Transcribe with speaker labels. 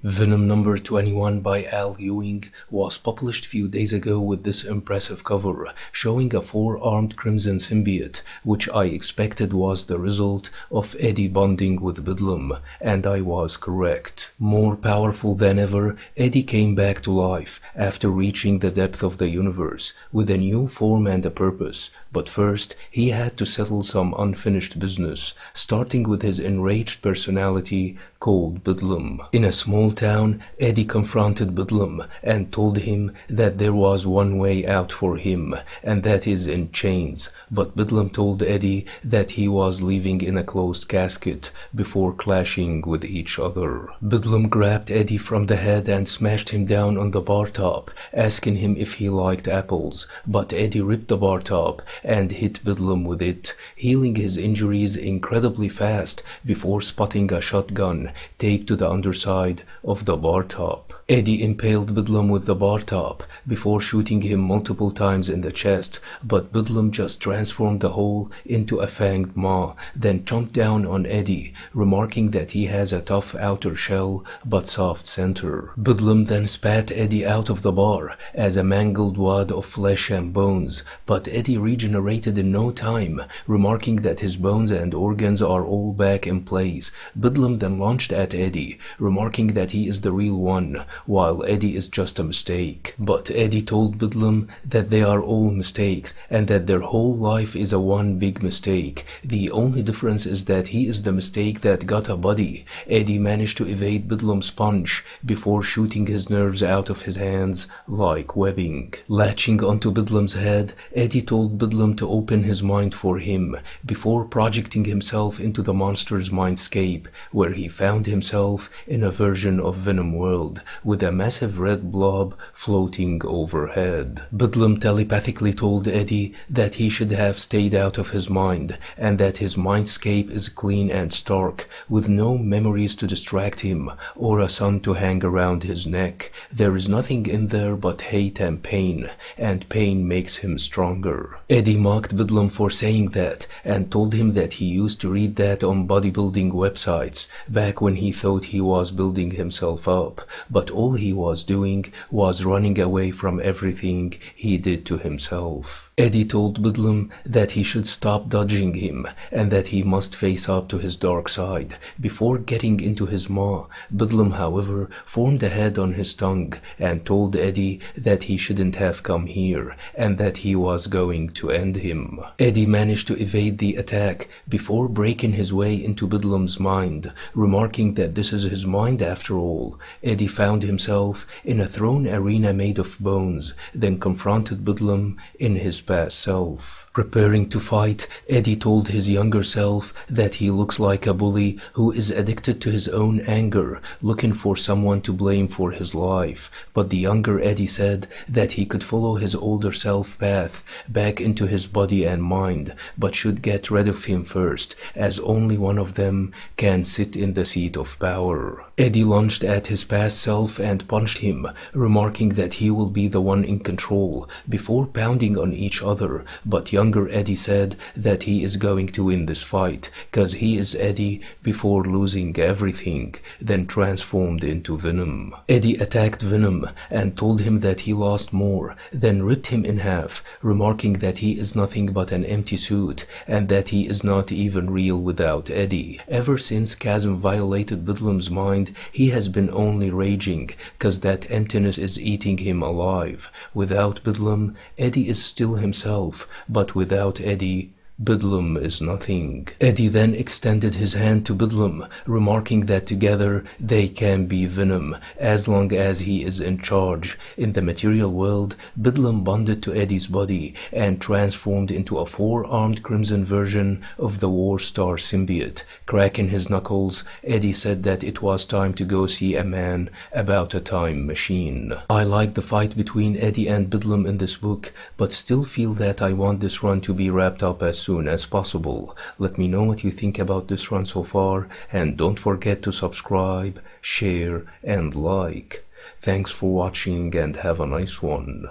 Speaker 1: Venom number 21 by Al Ewing was published few days ago with this impressive cover, showing a four-armed crimson symbiote, which I expected was the result of Eddie bonding with Bedlam, and I was correct. More powerful than ever, Eddie came back to life after reaching the depth of the universe, with a new form and a purpose, but first he had to settle some unfinished business, starting with his enraged personality called Bedlam. In a small town, Eddie confronted Bedlam and told him that there was one way out for him, and that is in chains, but Bedlam told Eddie that he was living in a closed casket before clashing with each other. Bedlam grabbed Eddie from the head and smashed him down on the bar top, asking him if he liked apples, but Eddie ripped the bar top and hit Bedlam with it, healing his injuries incredibly fast before spotting a shotgun taped to the underside of the bar top. Eddie impaled Bedlam with the bar top before shooting him multiple times in the chest, but Bedlam just transformed the hole into a fanged maw, then chomped down on Eddie, remarking that he has a tough outer shell but soft center. Bedlam then spat Eddie out of the bar as a mangled wad of flesh and bones, but Eddie regenerated in no time, remarking that his bones and organs are all back in place. Bedlam then launched at Eddie, remarking that he is the real one, while Eddie is just a mistake. But Eddie told Bedlam that they are all mistakes and that their whole life is a one big mistake. The only difference is that he is the mistake that got a body. Eddie managed to evade Bedlam's punch before shooting his nerves out of his hands like webbing. Latching onto Bedlam's head, Eddie told Bedlam to open his mind for him before projecting himself into the monster's mindscape, where he found himself in a version of Venom world with a massive red blob floating overhead. Bedlam telepathically told Eddie that he should have stayed out of his mind and that his mindscape is clean and stark, with no memories to distract him or a sun to hang around his neck. There is nothing in there but hate and pain makes him stronger. Eddie mocked Bedlam for saying that and told him that he used to read that on bodybuilding websites back when he thought he was building himself up, but all he was doing was running away from everything he did to himself. Eddie told Bedlam that he should stop dodging him and that he must face up to his dark side before getting into his maw. Bedlam, however, formed a head on his tongue and told Eddie that he shouldn't have come here and that he was going to end him. Eddie managed to evade the attack before breaking his way into Bedlam's mind, remarking that this is his mind after all. Eddie found himself in a throne arena made of bones, then confronted Bedlam in his past self. Preparing to fight, Eddie told his younger self that he looks like a bully who is addicted to his own anger, looking for someone to blame for his life. But the younger Eddie said that he could follow his older self path back into his body and mind, but should get rid of him first, as only one of them can sit in the seat of power. Eddie lunged at his past self and punched him, remarking that he will be the one in control, before pounding on each other, but younger Eddie said that he is going to win this fight, cause he is Eddie before losing everything, then transformed into Venom. Eddie attacked Venom and told him that he lost more, then ripped him in half, remarking that he is nothing but an empty suit and that he is not even real without Eddie. Ever since Chasm violated Bedlam's mind, he has been only raging, cause that emptiness is eating him alive. Without Bedlam, Eddie is still himself, but without Eddie, Bedlam is nothing. Eddie then extended his hand to Bedlam, remarking that together they can be Venom, as long as he is in charge. In the material world, Bedlam bonded to Eddie's body and transformed into a four-armed crimson version of the War Star symbiote. Cracking his knuckles, Eddie said that it was time to go see a man about a time machine. I like the fight between Eddie and Bedlam in this book, but still feel that I want this run to be wrapped up as soon as possible. Let me know what you think about this run so far, and don't forget to subscribe, share, and like. Thanks for watching and have a nice one.